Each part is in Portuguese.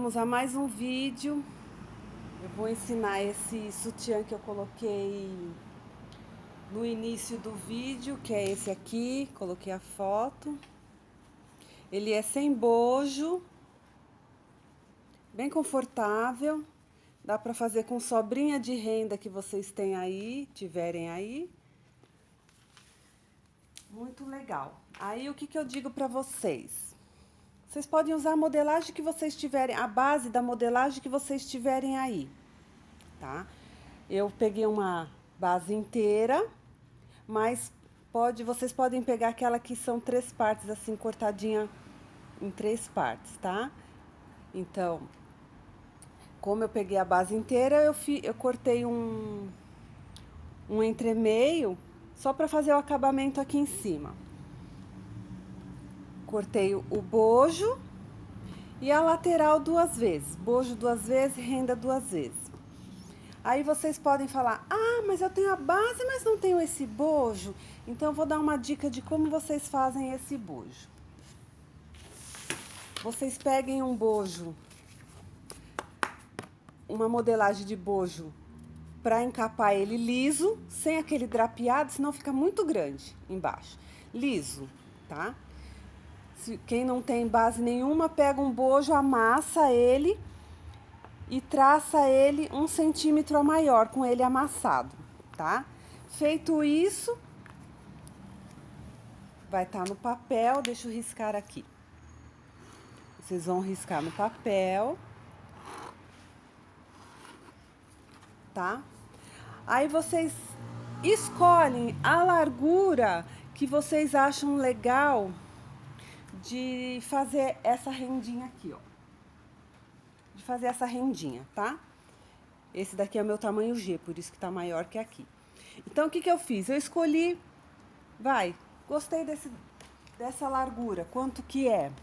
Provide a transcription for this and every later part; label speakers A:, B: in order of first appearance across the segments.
A: Vamos a mais um vídeo. Eu vou ensinar esse sutiã que eu coloquei no início do vídeo, que é esse aqui. Coloquei a foto. Ele é sem bojo, bem confortável. Dá pra fazer com sobrinha de renda que vocês têm aí, tiverem aí. Muito legal. Aí o que eu digo pra vocês? Vocês podem usar a modelagem que vocês tiverem, a base da modelagem que vocês tiverem aí, tá? Eu peguei uma base inteira, mas vocês podem pegar aquela que são 3 partes, assim, cortadinha em 3 partes, tá? Então, como eu peguei a base inteira, eu cortei um entremeio só para fazer o acabamento aqui em cima. Cortei o bojo e a lateral 2 vezes. Bojo 2 vezes, renda 2 vezes. Aí vocês podem falar, ah, mas eu tenho a base, mas não tenho esse bojo. Então eu vou dar uma dica de como vocês fazem esse bojo. Vocês peguem um bojo, uma modelagem de bojo, para encapar ele liso, sem aquele drapeado, senão fica muito grande embaixo. Liso, tá? Quem não tem base nenhuma, pega um bojo, amassa ele e traça ele 1 centímetro a maior, com ele amassado, tá? Feito isso, vai estar no papel, deixa eu riscar aqui. Vocês vão riscar no papel, tá? Aí vocês escolhem a largura que vocês acham legal de fazer essa rendinha aqui, ó. De fazer essa rendinha, tá? Esse daqui é o meu tamanho G, por isso que tá maior que aqui. Então, o que eu fiz? Eu escolhi, gostei dessa largura. Quanto que é?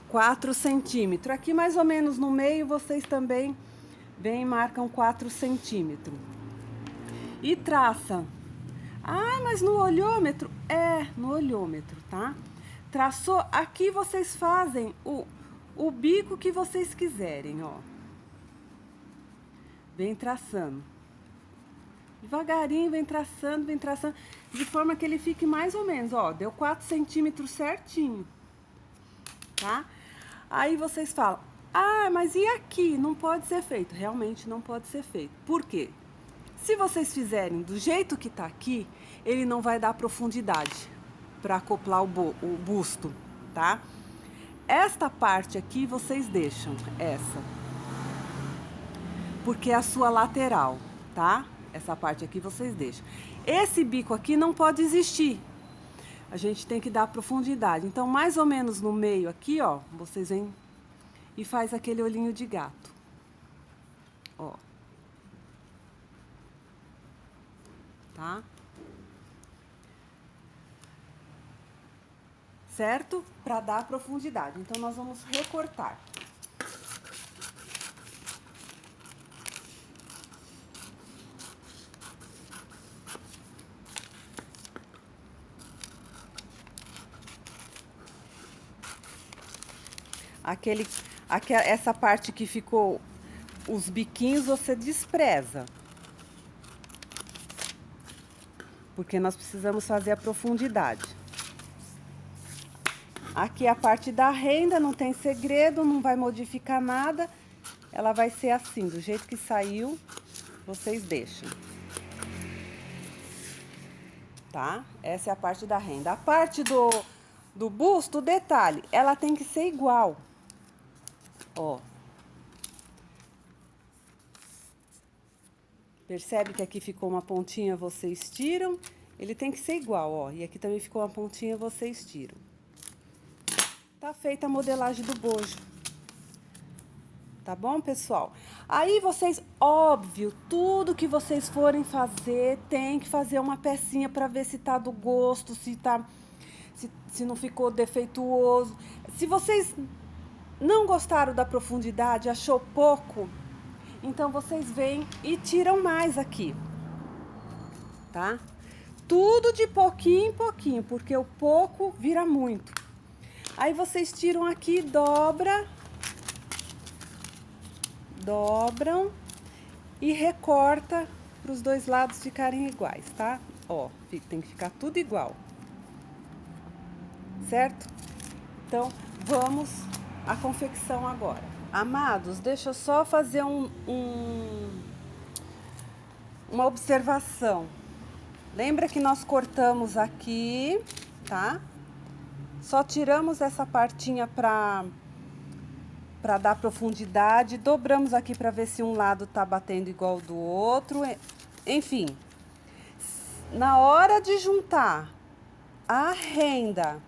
A: 4 centímetros. Aqui, mais ou menos no meio, vocês também vêm e marcam 4 centímetros. E traça. Ah, mas no olhômetro? É, no olhômetro, tá? Traçou, aqui vocês fazem o bico que vocês quiserem, ó. Vem traçando. Devagarinho, vem traçando, de forma que ele fique mais ou menos, ó, deu 4 centímetros certinho, tá? Aí vocês falam, ah, mas e aqui? Não pode ser feito. Realmente não pode ser feito. Por quê? Se vocês fizerem do jeito que tá aqui, ele não vai dar profundidade para acoplar o busto, tá? Esta parte aqui vocês deixam, essa. Porque é a sua lateral, tá? Essa parte aqui vocês deixam. Esse bico aqui não pode existir. A gente tem que dar profundidade. Então, mais ou menos no meio aqui, ó, vocês vêm e faz aquele olhinho de gato. Ó. Tá? Certo? Para dar profundidade. Então, nós vamos recortar. Essa parte que ficou os biquinhos você despreza. Porque nós precisamos fazer a profundidade. Aqui a parte da renda, não tem segredo, não vai modificar nada. Ela vai ser assim, do jeito que saiu, vocês deixam. Tá? Essa é a parte da renda. A parte do busto, detalhe, ela tem que ser igual. Ó. Percebe que aqui ficou uma pontinha, vocês tiram. Ele tem que ser igual, ó. E aqui também ficou uma pontinha, vocês tiram. Tá feita a modelagem do bojo. Tá bom, pessoal? Aí vocês, óbvio, tudo que vocês forem fazer, tem que fazer uma pecinha pra ver se tá do gosto, se não ficou defeituoso. Se vocês não gostaram da profundidade, achou pouco, então vocês vêm e tiram mais aqui, tá? Tudo de pouquinho em pouquinho, porque o pouco vira muito. Aí vocês tiram aqui, dobra dobram e recorta para os dois lados ficarem iguais, tá? Ó, tem que ficar tudo igual, certo? Então, vamos à confecção agora. Amados, deixa eu só fazer uma observação. Lembra que nós cortamos aqui, tá? Só tiramos essa partinha para dar profundidade, dobramos aqui para ver se um lado tá batendo igual ao do outro. Enfim, na hora de juntar a renda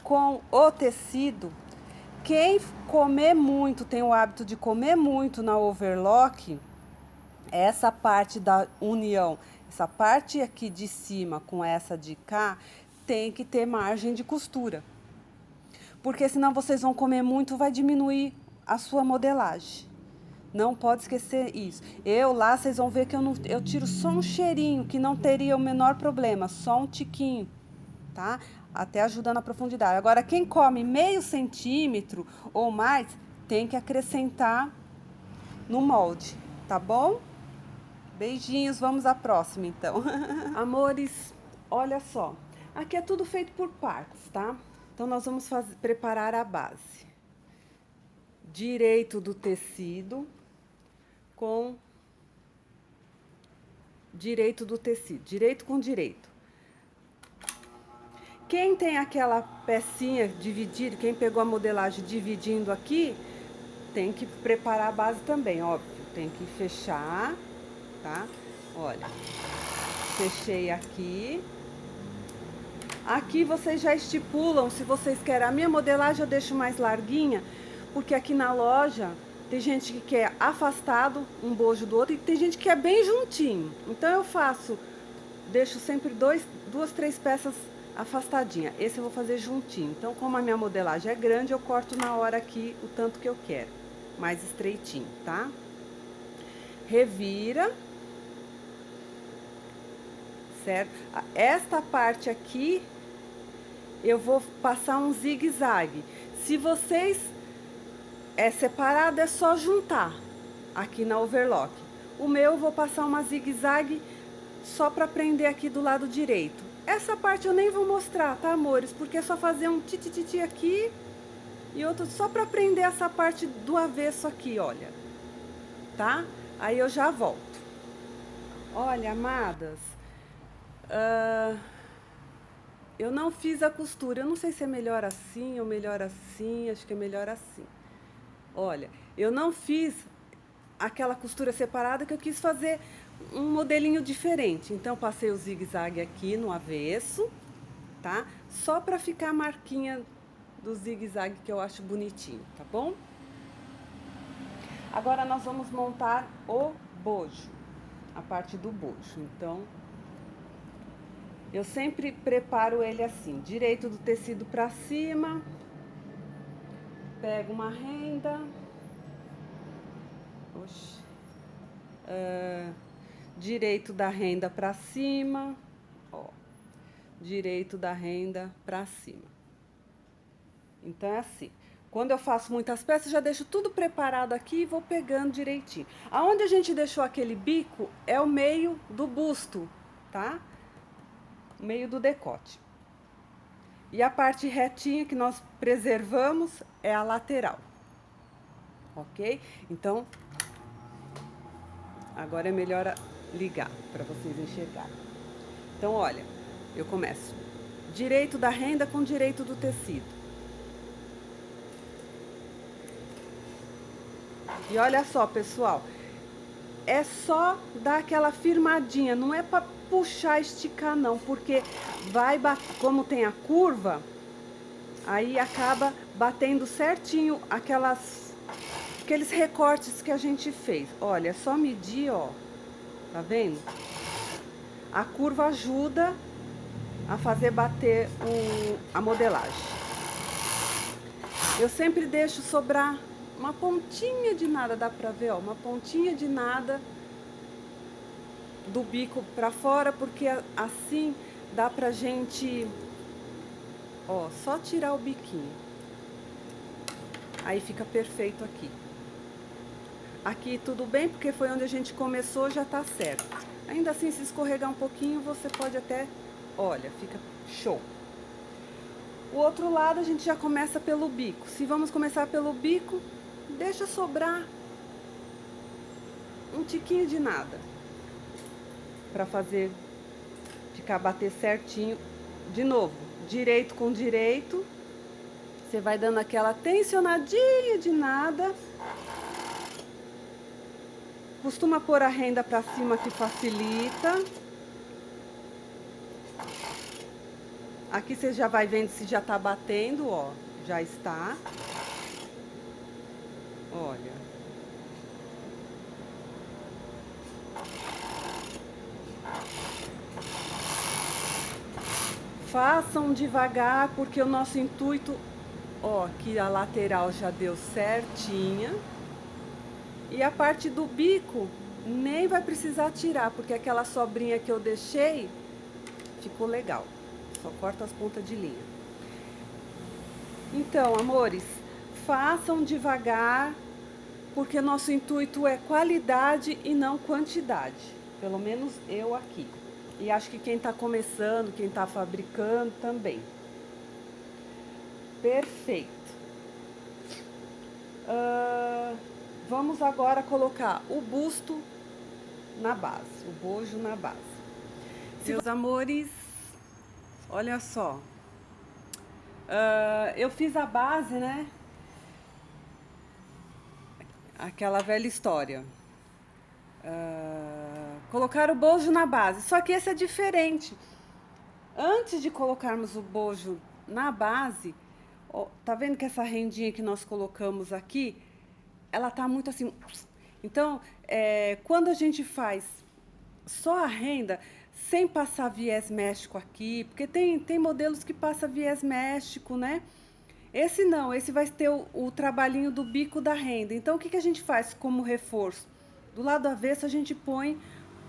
A: com o tecido, quem comer muito, tem o hábito de comer muito na overlock, essa parte da união, essa parte aqui de cima com essa de cá, tem que ter margem de costura. Porque senão vocês vão comer muito, vai diminuir a sua modelagem. Não pode esquecer isso. Lá, vocês vão ver que eu tiro só um cheirinho, que não teria o menor problema, só um tiquinho, tá? Até ajuda na profundidade. Agora, quem come meio centímetro ou mais, tem que acrescentar no molde, tá bom? Beijinhos, vamos à próxima, então. Amores, olha só. Aqui é tudo feito por partes, tá? Então, nós vamos preparar a base. Direito do tecido com direito do tecido. Direito com direito. Quem tem aquela pecinha dividida, quem pegou a modelagem dividindo aqui, tem que preparar a base também, óbvio. Tem que fechar, tá? Olha, fechei aqui. Aqui vocês já estipulam, se vocês querem. A minha modelagem eu deixo mais larguinha, porque aqui na loja tem gente que quer afastado um bojo do outro e tem gente que quer bem juntinho. Então eu deixo sempre duas, três peças afastadinha. Esse eu vou fazer juntinho. Então, como a minha modelagem é grande, eu corto na hora aqui o tanto que eu quero, mais estreitinho, tá? Revira, certo? Esta parte aqui eu vou passar um zigue-zague. Se vocês separado, é só juntar aqui na overlock. O meu eu vou passar uma zigue-zague só para prender aqui do lado direito. Essa parte eu nem vou mostrar, tá, amores? Porque é só fazer um tititi aqui e outro só para prender essa parte do avesso aqui, olha. Tá? Aí eu já volto. Olha, amadas, eu não fiz a costura. Eu não sei se é melhor assim ou melhor assim. Acho que é melhor assim. Olha, eu não fiz aquela costura separada que eu quis fazer um modelinho diferente. Então, passei o zigue-zague aqui no avesso, tá? Só pra ficar a marquinha do zigue-zague que eu acho bonitinho, tá bom? Agora, nós vamos montar o bojo, a parte do bojo. Então, eu sempre preparo ele assim, direito do tecido pra cima, pego uma renda, direito da renda pra cima, ó, direito da renda pra cima. Então, é assim. Quando eu faço muitas peças, já deixo tudo preparado aqui e vou pegando direitinho. Aonde a gente deixou aquele bico é o meio do busto, tá? O meio do decote. E a parte retinha que nós preservamos é a lateral. Ok? Então, agora é melhor ligar para vocês enxergarem. Então, olha, eu começo direito da renda com direito do tecido. E olha só, pessoal, é só dar aquela firmadinha, não é para puxar, esticar não, porque vai bater, como tem a curva, aí acaba batendo certinho aqueles recortes que a gente fez. Olha, é só medir, ó, tá vendo? A curva ajuda a fazer bater a modelagem. Eu sempre deixo sobrar uma pontinha de nada, dá pra ver, ó, uma pontinha de nada do bico pra fora, porque assim dá pra gente, ó, só tirar o biquinho. Aí fica perfeito aqui. Aqui tudo bem, porque foi onde a gente começou, já tá certo. Ainda assim, se escorregar um pouquinho, você pode até... Olha, fica show. O outro lado a gente já começa pelo bico. Se vamos começar pelo bico, deixa sobrar um tiquinho de nada. Pra fazer, ficar bater certinho. De novo, direito com direito. Você vai dando aquela tensionadinha de nada. Costuma pôr a renda pra cima que facilita. Aqui você já vai vendo se já tá batendo, ó. Já está. Olha. Façam devagar, porque o nosso intuito... Ó, que a lateral já deu certinha. E a parte do bico nem vai precisar tirar, porque aquela sobrinha que eu deixei ficou legal. Só corta as pontas de linha. Então, amores, façam devagar, porque nosso intuito é qualidade e não quantidade. Pelo menos eu aqui. E acho que quem tá começando, quem tá fabricando também. Perfeito. Vamos agora colocar o busto na base, o bojo na base. Meus amores, olha só. Eu fiz a base, né? Aquela velha história. Colocar o bojo na base, só que esse é diferente. Antes de colocarmos o bojo na base, ó, tá vendo que essa rendinha que nós colocamos aqui, ela tá muito assim. Então, quando a gente faz só a renda, sem passar viés méstico aqui, porque tem modelos que passa viés méstico, né? Esse não, esse vai ter o trabalhinho do bico da renda. Então, o que a gente faz como reforço? Do lado avesso, a gente põe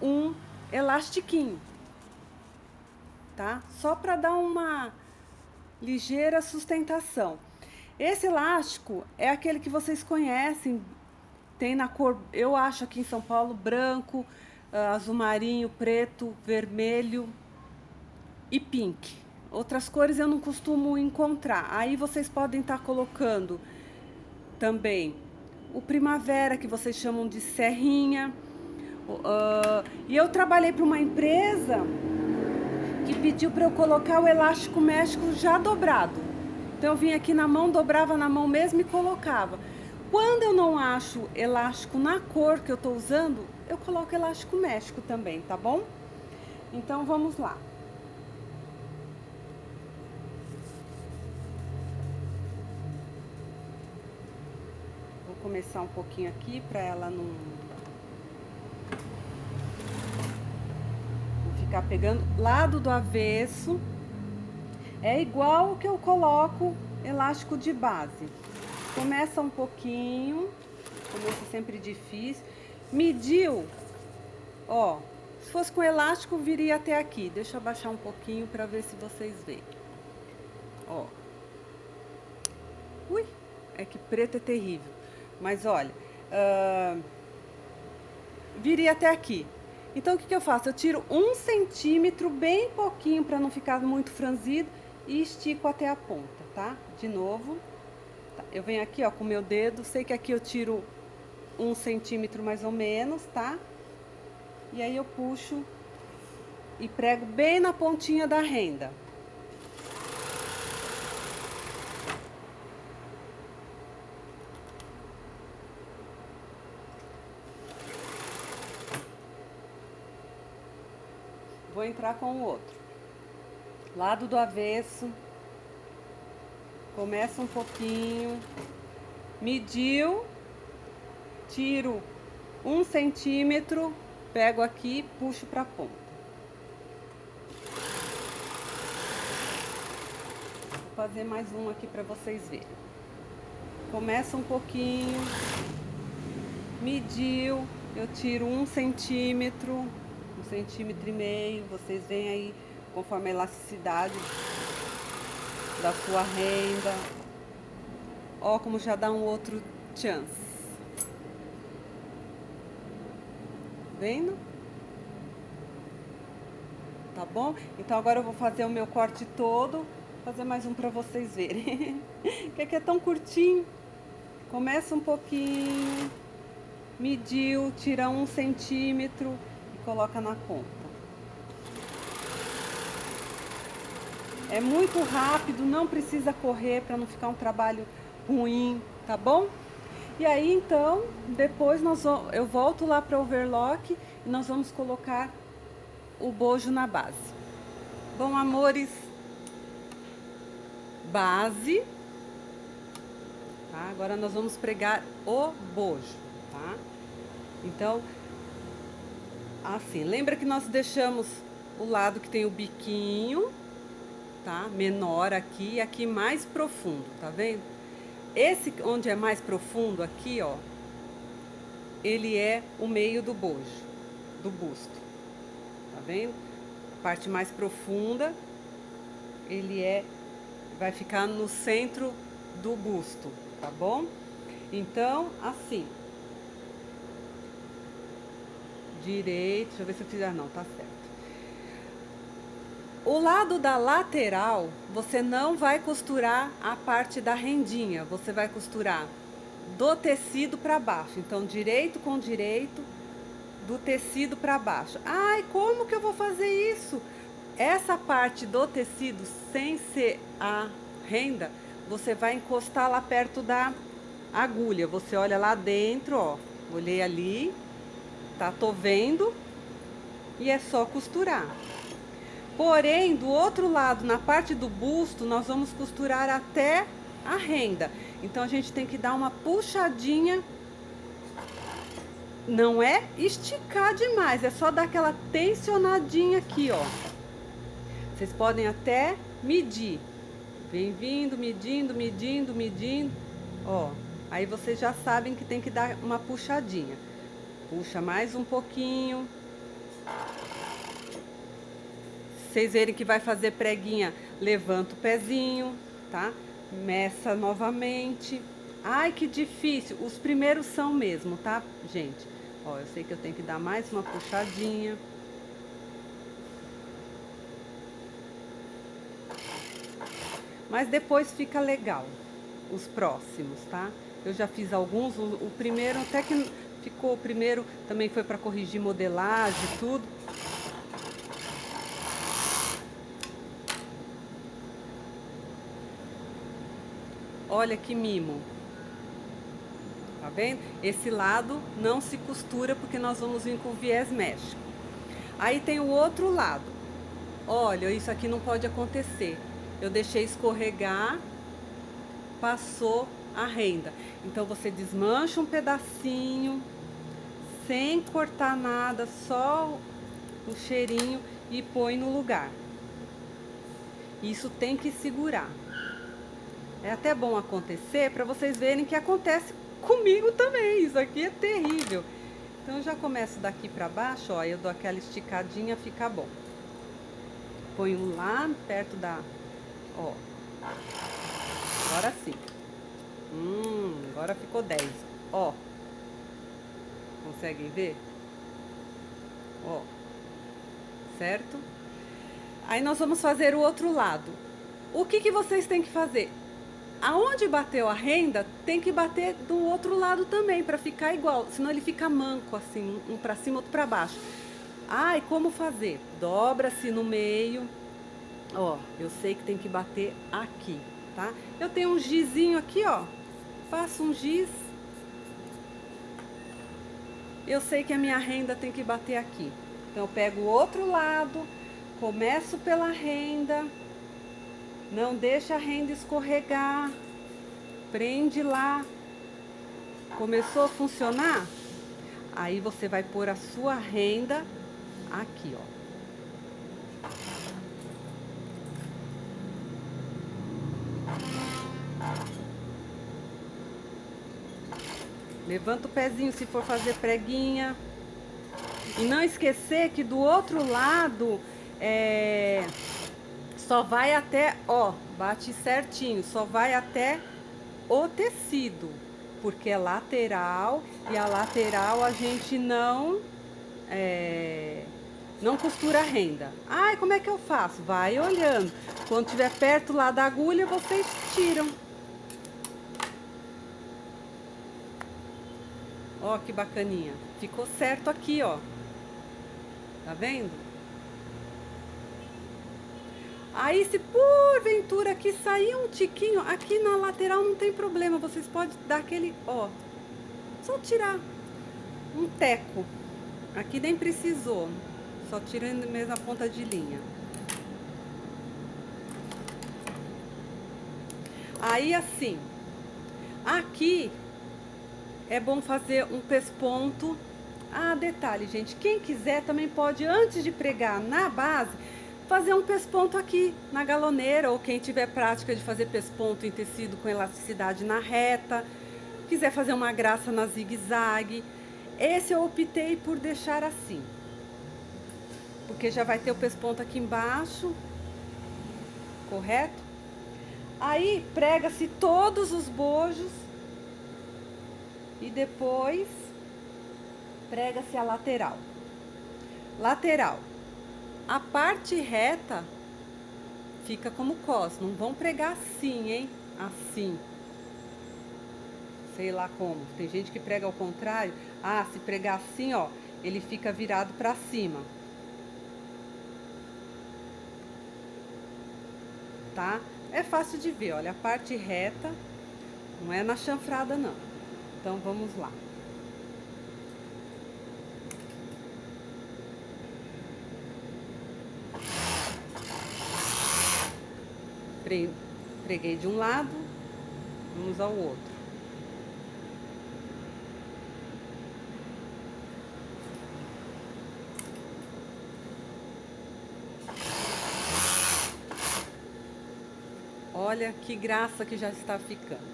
A: um elastiquinho, tá? Só para dar uma ligeira sustentação. Esse elástico é aquele que vocês conhecem, tem na cor, eu acho aqui em São Paulo, branco, azul marinho, preto, vermelho e pink. Outras cores eu não costumo encontrar. Aí vocês podem estar colocando também o primavera, que vocês chamam de serrinha. E eu trabalhei para uma empresa que pediu para eu colocar o elástico méstico já dobrado. Então eu vinha aqui na mão, dobrava na mão mesmo e colocava. Quando eu não acho elástico na cor que eu tô usando, eu coloco elástico méstico também, tá bom? Então vamos lá. Vou começar um pouquinho aqui para ela não ficar pegando. Lado do avesso é igual o que eu coloco elástico de base. Começa um pouquinho, começa sempre difícil. Mediu, ó, se fosse com elástico viria até aqui. Deixa eu abaixar um pouquinho para ver se vocês veem. Ó. Ui, é que preto é terrível. Mas olha, viria até aqui. Então o que eu faço? Eu tiro 1 centímetro, bem pouquinho, para não ficar muito franzido, e estico até a ponta, tá? De novo. Eu venho aqui, ó, com o meu dedo, sei que aqui eu tiro 1 centímetro mais ou menos, tá? E aí eu puxo e prego bem na pontinha da renda. Vou entrar com o outro. Lado do avesso. Começa um pouquinho. Mediu. Tiro 1 centímetro. Pego aqui e puxo pra ponta. Vou fazer mais um aqui pra vocês verem. Começa um pouquinho. Mediu. Eu tiro 1 centímetro. 1,5 centímetros, vocês veem aí conforme a elasticidade da sua renda. Ó, como já dá um outro chance. Vendo? Tá bom? Então agora eu vou fazer o meu corte todo, fazer mais um pra vocês verem. Que aqui é tão curtinho. Começa um pouquinho, mediu, tira 1 centímetro e coloca na ponta. É muito rápido, não precisa correr para não ficar um trabalho ruim, tá bom? E aí então, depois eu volto lá para o overlock e nós vamos colocar o bojo na base. Bom, amores, base, tá? Agora nós vamos pregar o bojo, tá? Então, assim, lembra que nós deixamos o lado que tem o biquinho, tá? Menor aqui e aqui mais profundo, tá vendo? Esse onde é mais profundo aqui, ó, ele é o meio do bojo, do busto, tá vendo? A parte mais profunda, vai ficar no centro do busto, tá bom? Então, assim, direito, deixa eu ver se eu fizer, não, tá certo. O lado da lateral, você não vai costurar a parte da rendinha, você vai costurar do tecido para baixo. Então, direito com direito, do tecido para baixo. Ai, como que eu vou fazer isso? Essa parte do tecido, sem ser a renda, você vai encostar lá perto da agulha. Você olha lá dentro, ó, olhei ali, tá, tô vendo, e é só costurar. Porém, do outro lado, na parte do busto, nós vamos costurar até a renda. Então, a gente tem que dar uma puxadinha. Não é esticar demais, é só dar aquela tensionadinha aqui, ó. Vocês podem até medir. Vem vindo, medindo, medindo, medindo. Ó, aí vocês já sabem que tem que dar uma puxadinha. Puxa mais um pouquinho. Vocês verem que vai fazer preguinha, levanta o pezinho, tá? Meça novamente. Ai, que difícil. Os primeiros são mesmo, tá, gente? Ó, eu sei que eu tenho que dar mais uma puxadinha. Mas depois fica legal, os próximos, tá? Eu já fiz alguns, o primeiro até que ficou, o primeiro também foi para corrigir modelagem e tudo. Olha que mimo. Tá vendo? Esse lado não se costura porque nós vamos vir com o viés méxico. Aí tem o outro lado. Olha, isso aqui não pode acontecer. Eu deixei escorregar, passou a renda. Então você desmancha um pedacinho, sem cortar nada, só o cheirinho e põe no lugar. Isso tem que segurar. É até bom acontecer para vocês verem que acontece comigo também. Isso aqui é terrível. Então eu já começo daqui para baixo, ó, eu dou aquela esticadinha, fica bom. Ponho lá perto da, ó. Agora sim. Agora ficou 10. Ó. Conseguem ver? Ó. Certo? Aí nós vamos fazer o outro lado. O que que vocês têm que fazer? Aonde bateu a renda, tem que bater do outro lado também, para ficar igual. Senão ele fica manco, assim, um para cima, outro para baixo. Ai, como fazer? Dobra-se no meio. Ó, eu sei que tem que bater aqui, tá? Eu tenho um gizinho aqui, ó. Faço um giz. Eu sei que a minha renda tem que bater aqui. Então, eu pego o outro lado, começo pela renda. Não deixa a renda escorregar. Prende lá. Começou a funcionar? Aí você vai pôr a sua renda aqui, ó. Levanta o pezinho se for fazer preguinha. E não esquecer que do outro lado só vai até, ó, bate certinho, só vai até o tecido, porque é lateral e a lateral a gente não não costura a renda. Ai, como é que eu faço? Vai olhando. Quando estiver perto lá da agulha, vocês tiram. Ó, que bacaninha. Ficou certo aqui, ó. Tá vendo? Aí, se porventura aqui sair um tiquinho, aqui na lateral não tem problema. Vocês podem dar aquele, ó. Só tirar um teco. Aqui nem precisou. Só tirando mesmo a ponta de linha. Aí, assim. Aqui é bom fazer um pesponto. Ah, detalhe, gente. Quem quiser também pode, antes de pregar na base, fazer um pesponto aqui na galoneira, ou quem tiver prática de fazer pesponto em tecido com elasticidade na reta, quiser fazer uma graça na zigue-zague. Esse eu optei por deixar assim, porque já vai ter o pesponto aqui embaixo, correto? Aí prega-se todos os bojos e depois prega-se a lateral. Lateral. A parte reta fica como cos. Não vão pregar assim, hein? Assim. Sei lá como. Tem gente que prega ao contrário. Ah, se pregar assim, ó, ele fica virado pra cima. Tá? É fácil de ver, olha, a parte reta não é na chanfrada, não. Então, vamos lá. Preguei de um lado, vamos ao outro. Olha que graça que já está ficando.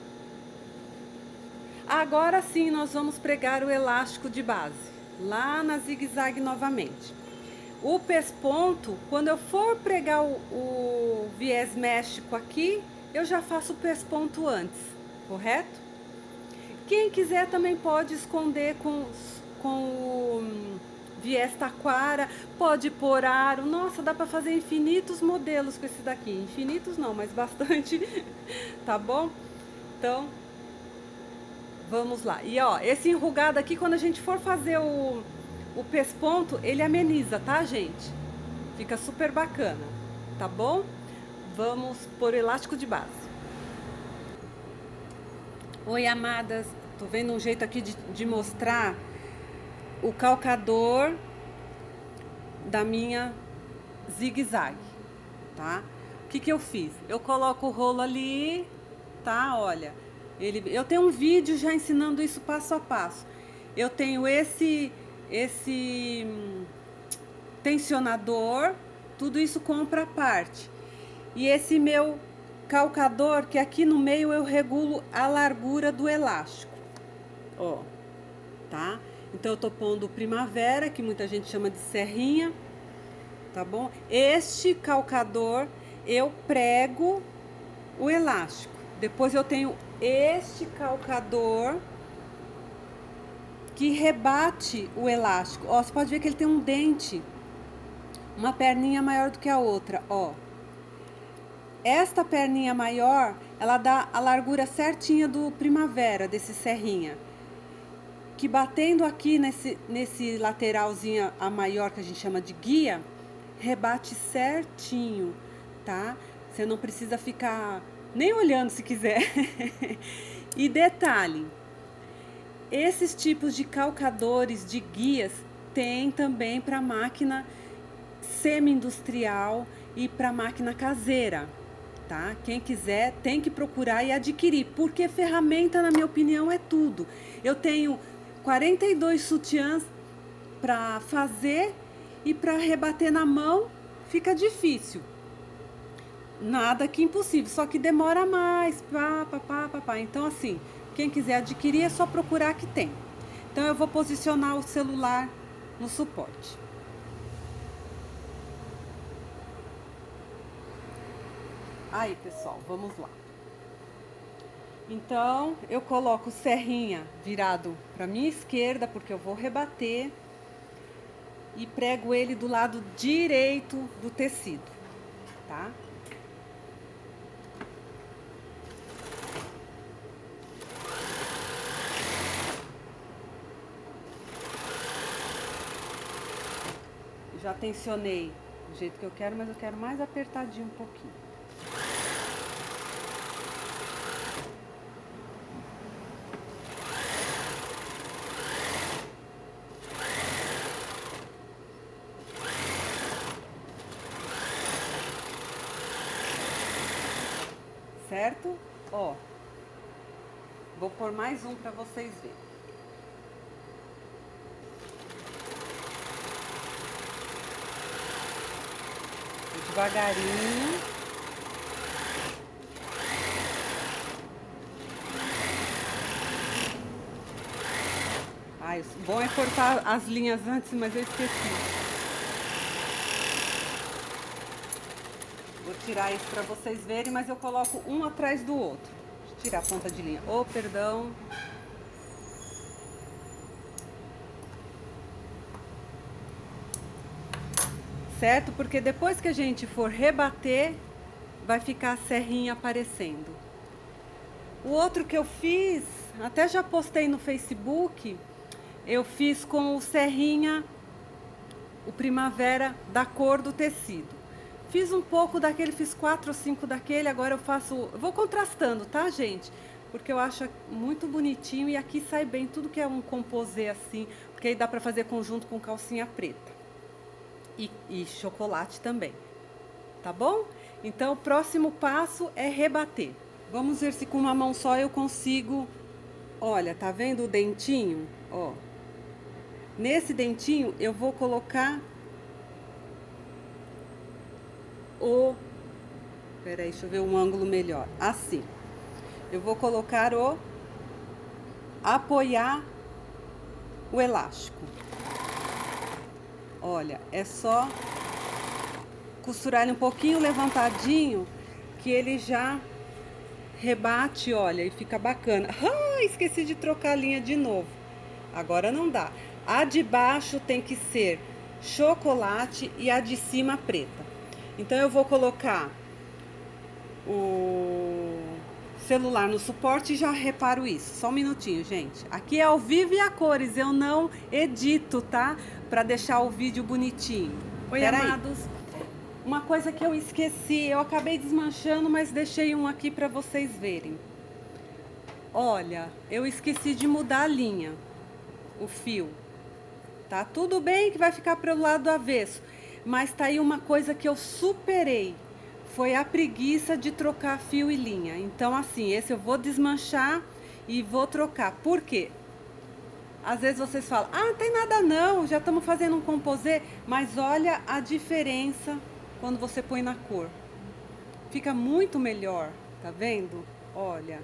A: Agora sim, nós vamos pregar o elástico de base, lá na zigue-zague novamente. O pesponto, quando eu for pregar o viés méxico aqui, eu já faço o pesponto antes, correto? Quem quiser também pode esconder com o viés taquara, pode pôr aro. Nossa, dá para fazer infinitos modelos com esse daqui. Infinitos não, mas bastante, tá bom? Então, vamos lá. E ó, esse enrugado aqui, quando a gente for fazer o pesponto, ele ameniza, tá, gente? Fica super bacana, tá bom? Vamos por elástico de base. Oi, amadas. Tô vendo um jeito aqui de mostrar o calcador da minha zigue-zague, tá? O que que eu fiz? Eu coloco o rolo ali, tá? Olha, eu tenho um vídeo já ensinando isso passo a passo. Eu tenho esse tensionador, tudo isso compra à parte. E esse meu calcador, que aqui no meio eu regulo a largura do elástico. Ó, tá? Então eu tô pondo o primavera, que muita gente chama de serrinha, tá bom? Este calcador eu prego o elástico. Depois eu tenho este calcador que rebate o elástico. Ó, você pode ver que ele tem um dente, uma perninha maior do que a outra, ó. Esta perninha maior, ela dá a largura certinha do primavera, desse serrinha. Que batendo aqui nesse lateralzinho a maior, que a gente chama de guia, rebate certinho, tá? Você não precisa ficar nem olhando se quiser. E detalhe, esses tipos de calcadores, de guias, tem também para máquina semi-industrial e para máquina caseira, tá? Quem quiser tem que procurar e adquirir, porque ferramenta, na minha opinião, é tudo. Eu tenho 42 sutiãs para fazer e para rebater na mão fica difícil. Nada que impossível, só que demora mais. Então, assim, quem quiser adquirir é só procurar que tem. Então, eu vou posicionar o celular no suporte. Aí, pessoal, vamos lá. Então, eu coloco o serrinha virado para minha esquerda, porque eu vou rebater. e prego ele do lado direito do tecido, tá? Já tensionei do jeito que eu quero, mas eu quero mais apertadinho um pouquinho. Certo? Ó, vou pôr mais um para vocês verem. Devagarinho. Ai, o bom é cortar as linhas antes, mas eu esqueci. Vou tirar isso para vocês verem, mas eu coloco um atrás do outro. Deixa eu tirar a ponta de linha. Oh, perdão. Certo? Porque depois que a gente for rebater, vai ficar a serrinha aparecendo. O outro que eu fiz, até já postei no Facebook, eu fiz com o serrinha, o primavera da cor do tecido. Fiz um pouco daquele, fiz 4 ou 5 daquele, agora eu vou contrastando, tá, gente? Porque eu acho muito bonitinho e aqui sai bem tudo que é um composê assim, porque aí dá pra fazer conjunto com calcinha preta. E chocolate também, tá bom? Então, o próximo passo é rebater. Vamos ver se com uma mão só eu consigo. Olha, tá vendo o dentinho? Ó. Nesse dentinho eu vou colocar o... Peraí, deixa eu ver um ângulo melhor. Assim. Eu vou colocar o... apoiar o elástico. Olha, é só costurar ele um pouquinho levantadinho, que ele já rebate, olha, e fica bacana. Ah, esqueci de trocar a linha de novo. Agora não dá. A de baixo tem que ser chocolate e a de cima preta. Então eu vou colocar o celular no suporte e já reparo isso. Só um minutinho, gente. Aqui é ao vivo e a cores, eu não edito, tá? Pra deixar o vídeo bonitinho. Oi, amados. Uma coisa que eu esqueci, eu acabei desmanchando, mas deixei um aqui pra vocês verem. Olha, eu esqueci de mudar a linha, o fio. Tá tudo bem que vai ficar pelo lado do avesso, mas tá aí uma coisa que eu superei. Foi a preguiça de trocar fio e linha. Então, assim, esse eu vou desmanchar e vou trocar. Por quê? Às vezes vocês falam, ah, não tem nada não, já estamos fazendo um composê. Mas olha a diferença quando você põe na cor. Fica muito melhor, tá vendo? Olha.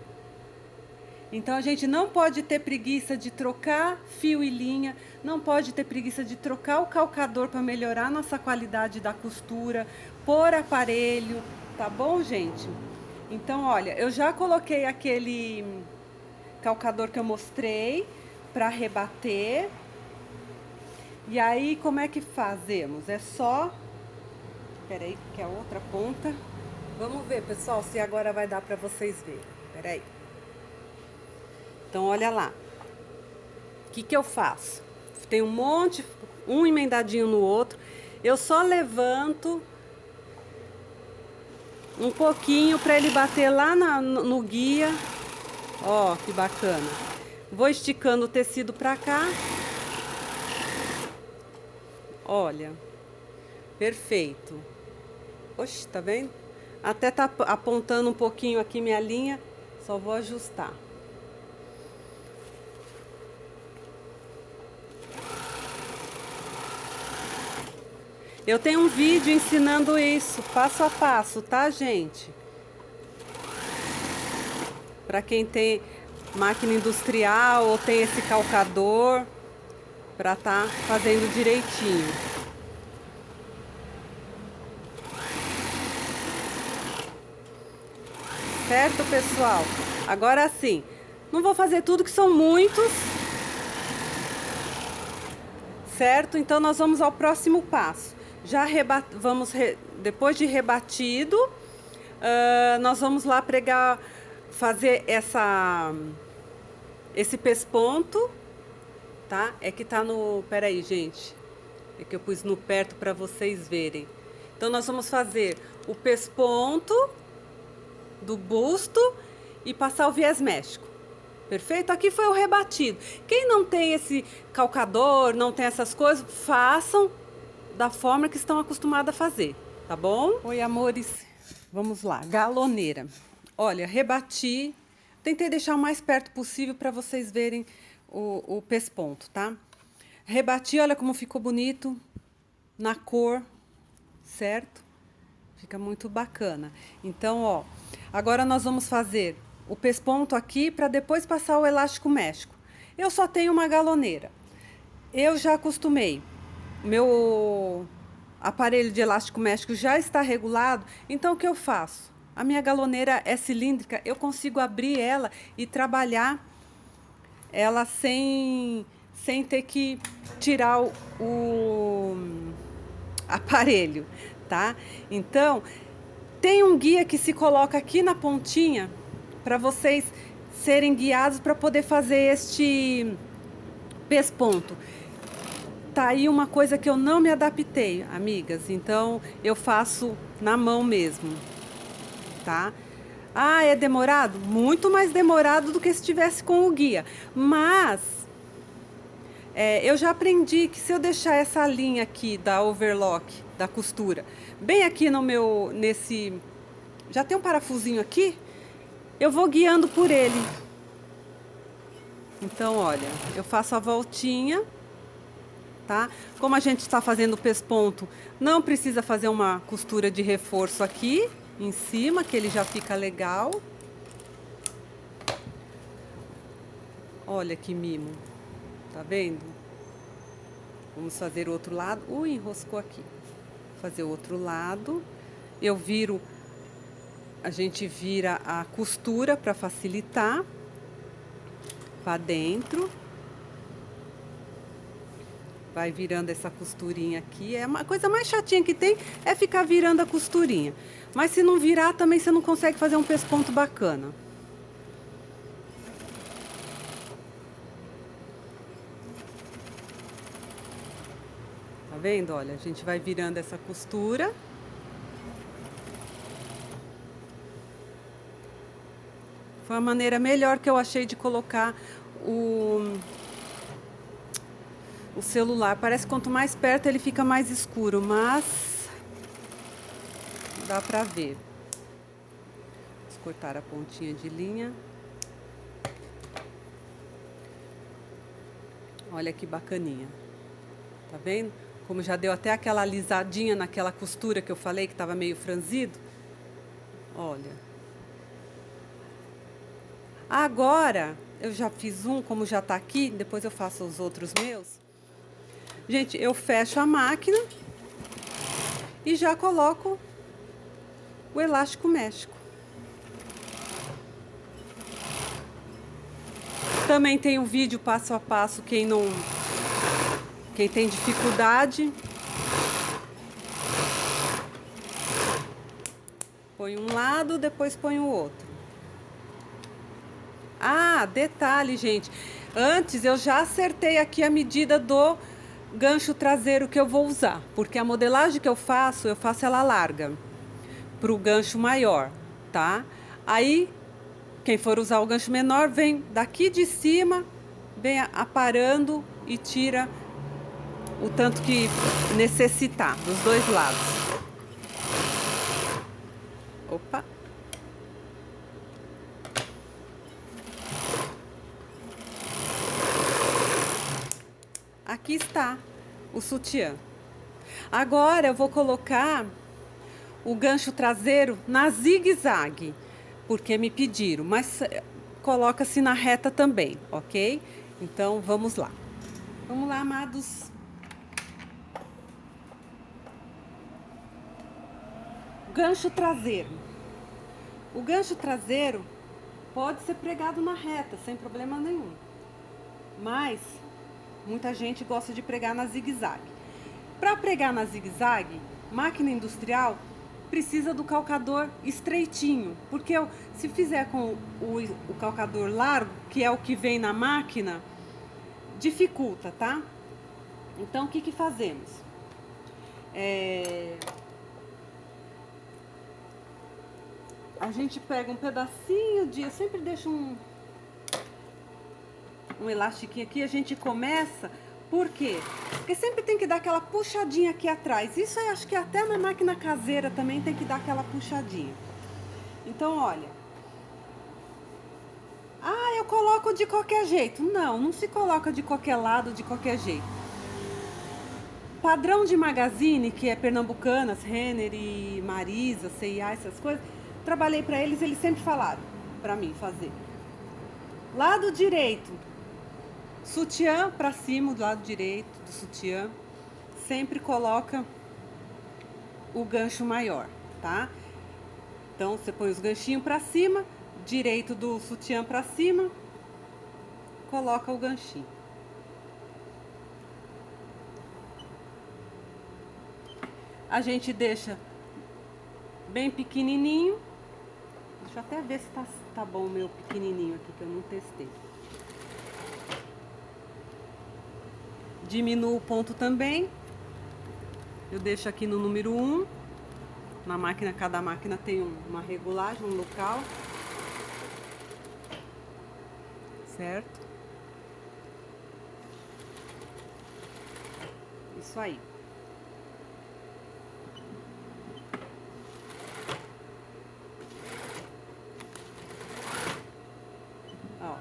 A: Então a gente não pode ter preguiça de trocar fio e linha, não pode ter preguiça de trocar o calcador para melhorar a nossa qualidade da costura, pôr aparelho, tá bom, gente? Então, olha, eu já coloquei aquele calcador que eu mostrei para rebater. E aí, como é que fazemos? É só... Peraí, que é a outra ponta. Vamos ver, pessoal, se agora vai dar para vocês verem. Peraí. Então, olha lá. O que que eu faço? Tem um monte, um emendadinho no outro. Eu só levanto um pouquinho para ele bater lá no guia. Ó, que bacana. Vou esticando o tecido para cá. Olha. Perfeito. Oxe, tá vendo? Até tá apontando um pouquinho aqui minha linha. Só vou ajustar. Eu tenho um vídeo ensinando isso, passo a passo, tá, gente? Para quem tem máquina industrial ou tem esse calcador, para tá fazendo direitinho. Certo, pessoal? Agora sim, não vou fazer tudo que são muitos. certo? Então nós vamos ao próximo passo. Depois de rebatido, nós vamos lá pregar, fazer esse pesponto, tá? É que tá no... Peraí, gente. É que eu pus no perto para vocês verem. Então nós vamos fazer o pesponto do busto e passar o viés méxico. Perfeito? Aqui foi o rebatido. Quem não tem esse calcador, não tem essas coisas, façam da forma que estão acostumados a fazer, tá bom? Oi, amores. Vamos lá. Galoneira. Olha, rebati. Tentei deixar o mais perto possível para vocês verem o pesponto, tá? Rebati, olha como ficou bonito. Na cor, certo? Fica muito bacana. Então, ó, agora nós vamos fazer o pesponto aqui para depois passar o elástico méxico. Eu só tenho uma galoneira. Eu já acostumei. Meu aparelho de elástico méxico já está regulado. Então, o que eu faço? A minha galoneira é cilíndrica. Eu consigo abrir ela e trabalhar ela sem ter que tirar o aparelho, tá? Então, tem um guia que se coloca aqui na pontinha para vocês serem guiados para poder fazer este pesponto. Tá aí uma coisa que eu não me adaptei, amigas. Então, eu faço na mão mesmo, tá? Ah, é demorado? Muito mais demorado do que se tivesse com o guia. Mas, eu já aprendi que se eu deixar essa linha aqui da overlock, da costura, bem aqui no meu, já tem um parafusinho aqui, eu vou guiando por ele. Então, olha, eu faço a voltinha, tá? Como a gente está fazendo o pesponto, não precisa fazer uma costura de reforço aqui em cima, que ele já fica legal. Olha que mimo, tá vendo? Vamos fazer o outro lado. Ui, enroscou aqui. Vou fazer o outro lado. Eu viro, a gente vira a costura para facilitar. Para dentro. Vai virando essa costurinha aqui. É uma coisa mais chatinha que tem, é ficar virando a costurinha. Mas se não virar, também você não consegue fazer um pesponto bacana. Tá vendo? Olha, a gente vai virando essa costura. Foi a maneira melhor que eu achei de colocar o celular. Parece que quanto mais perto ele fica mais escuro, mas dá pra ver. Vamos cortar a pontinha de linha. Olha que bacaninha. Tá vendo? Como já deu até aquela alisadinha naquela costura que eu falei que estava meio franzido. Olha. Agora, eu já fiz um, como já tá aqui, depois eu faço os outros meus. Gente, eu fecho a máquina e já coloco o elástico méxico. Também tem um vídeo passo a passo, quem tem dificuldade. Põe um lado, depois põe o outro. Ah, detalhe, gente. Antes eu já acertei aqui a medida do gancho traseiro que eu vou usar. Porque a modelagem que eu faço ela larga pro gancho maior, tá? Aí, quem for usar o gancho menor, vem daqui de cima, vem aparando e tira o tanto que necessitar, dos dois lados. Opa! Aqui está o sutiã. Agora eu vou colocar o gancho traseiro na zigue-zague, porque me pediram, mas coloca-se na reta também, ok? Então vamos lá. Vamos lá, amados. Gancho traseiro. O gancho traseiro pode ser pregado na reta, sem problema nenhum. Mas Muita gente gosta de pregar na zigue-zague. Para pregar na zigue-zague, máquina industrial precisa do calcador estreitinho, porque se fizer com o calcador largo, que é o que vem na máquina, dificulta, tá? Então, o que fazemos? A gente pega um pedacinho eu sempre deixo um elastiquinho aqui, a gente começa. Por quê? Porque sempre tem que dar aquela puxadinha aqui atrás. Isso eu acho que até na máquina caseira também tem que dar aquela puxadinha. Então, olha. Ah, eu coloco de qualquer jeito. Não, não se coloca de qualquer lado, de qualquer jeito. Padrão de Magazine, que é Pernambucanas, Renner e Marisa, C&A, essas coisas, trabalhei para eles sempre falaram para mim fazer. Lado direito, sutiã para cima, do lado direito do sutiã, sempre coloca o gancho maior, tá? Então, você põe os ganchinhos para cima, direito do sutiã para cima, coloca o ganchinho. A gente deixa bem pequenininho. Deixa eu até ver se tá bom o meu pequenininho aqui, que eu não testei. Diminuo o ponto também. Eu deixo aqui no número 1. Na máquina, cada máquina tem uma regulagem, um local. Certo? Isso aí. Ó,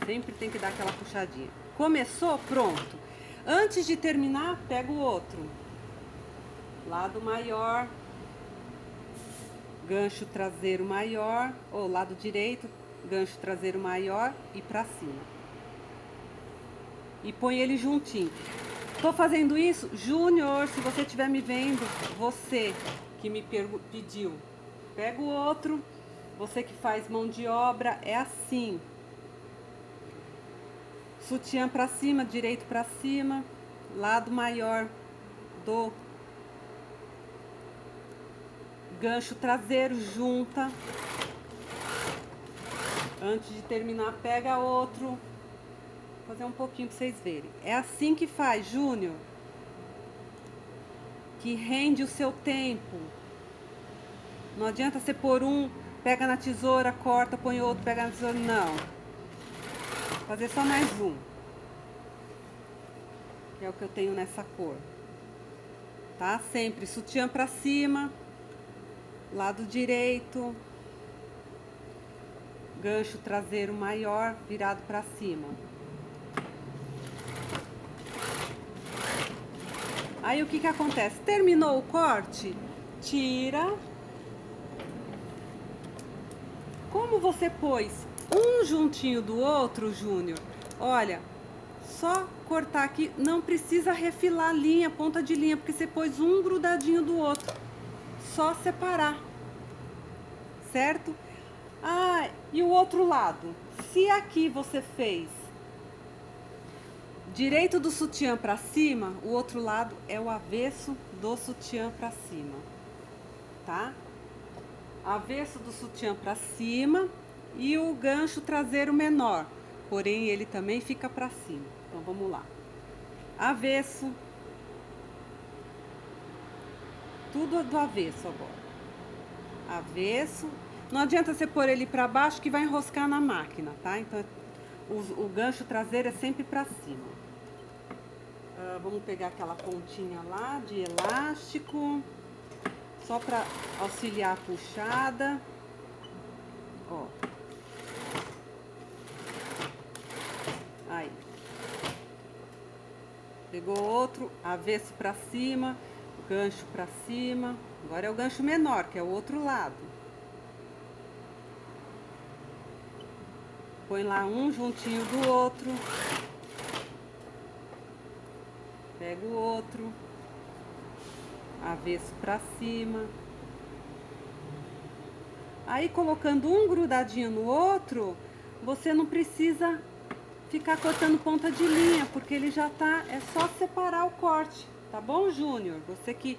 A: sempre tem que dar aquela puxadinha. Começou, pronto. Antes de terminar, pega o outro. Lado maior. Gancho traseiro maior, ou lado direito, gancho traseiro maior e pra cima. E põe ele juntinho. Tô fazendo isso, Júnior, se você estiver me vendo, você que me pediu, pega o outro, você que faz mão de obra, é assim. Sutiã pra cima, direito pra cima, lado maior do gancho traseiro, junta. Antes de terminar, pega outro. Vou fazer um pouquinho pra vocês verem. É assim que faz, Júnior. Que rende o seu tempo. Não adianta você pôr um, pega na tesoura, corta, põe outro, pega na tesoura. Não. Vou fazer só mais um. Que é o que eu tenho nessa cor. Tá? Sempre sutiã pra cima. Lado direito. Gancho traseiro maior, virado pra cima. Aí o que acontece? Terminou o corte, tira. Como você pôs um juntinho do outro, Júnior, olha, só cortar aqui, não precisa refilar linha, ponta de linha, porque você pôs um grudadinho do outro. Só separar, certo? Ah, e o outro lado? Se aqui você fez direito do sutiã pra cima, o outro lado é o avesso do sutiã pra cima, tá? Avesso do sutiã pra cima e o gancho traseiro menor, porém ele também fica pra cima. Então vamos lá. Avesso. Tudo do avesso agora. Avesso. Não adianta você pôr ele pra baixo que vai enroscar na máquina, tá? Então o gancho traseiro é sempre pra cima. Vamos pegar aquela pontinha lá de elástico, só para auxiliar a puxada. Ó. Aí. Pegou outro, avesso para cima, gancho para cima. Agora é o gancho menor, que é o outro lado. Põe lá um juntinho do outro. Pega o outro, avesso pra cima. Aí colocando um grudadinho no outro, você não precisa ficar cortando ponta de linha, porque ele já tá, é só separar o corte, tá bom, Júnior? Você que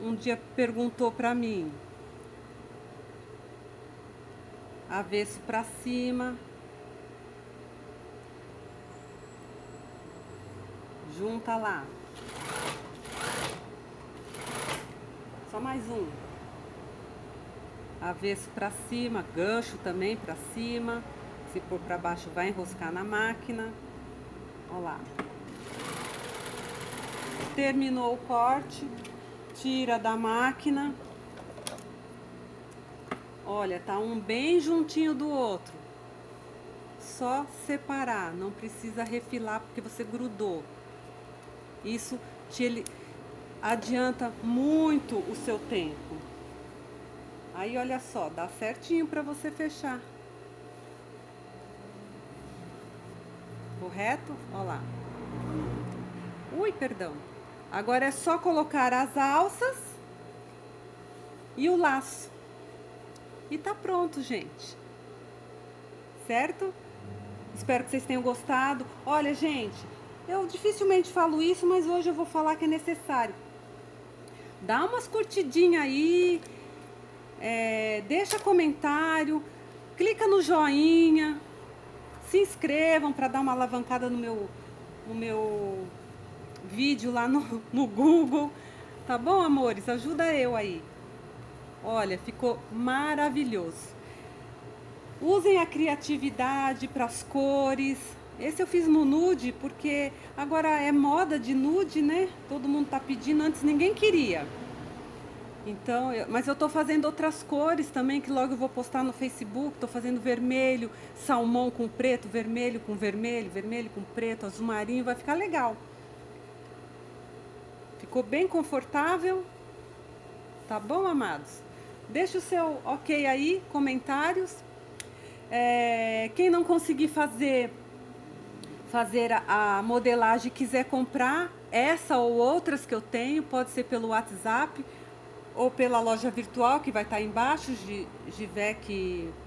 A: um dia perguntou pra mim. Avesso pra cima. Junta lá. Só mais um. Avesso pra cima, gancho também pra cima. Se for pra baixo vai enroscar na máquina. Ó lá. Terminou o corte, tira da máquina. Olha, tá um bem juntinho do outro. Só separar, não precisa refilar porque você grudou. Isso te adianta muito o seu tempo. Aí olha só, dá certinho para você fechar. Correto? Olha lá. Ui, perdão. Agora é só colocar as alças e o laço. E tá pronto, gente. Certo? Espero que vocês tenham gostado. Olha, gente, eu dificilmente falo isso, mas hoje eu vou falar que é necessário. Dá umas curtidinhas aí, deixa comentário, clica no joinha, se inscrevam para dar uma alavancada no meu vídeo lá no Google. Tá bom, amores? Ajuda eu aí. Olha, ficou maravilhoso. Usem a criatividade para as cores. Esse eu fiz no nude porque agora é moda de nude, né? Todo mundo tá pedindo, antes ninguém queria. Então, mas eu tô fazendo outras cores também, que logo eu vou postar no Facebook. Tô fazendo vermelho, salmão com preto, vermelho com vermelho, vermelho com preto, azul marinho, vai ficar legal. Ficou bem confortável? Tá bom, amados? Deixa o seu ok aí, comentários. Quem não conseguir fazer a modelagem e quiser comprar essa ou outras que eu tenho, pode ser pelo WhatsApp ou pela loja virtual que vai estar embaixo, givec.com.br.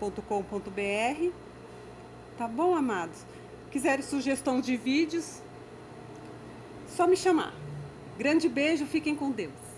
A: Tá bom, amados? Quiserem sugestão de vídeos, só me chamar. Grande beijo, fiquem com Deus.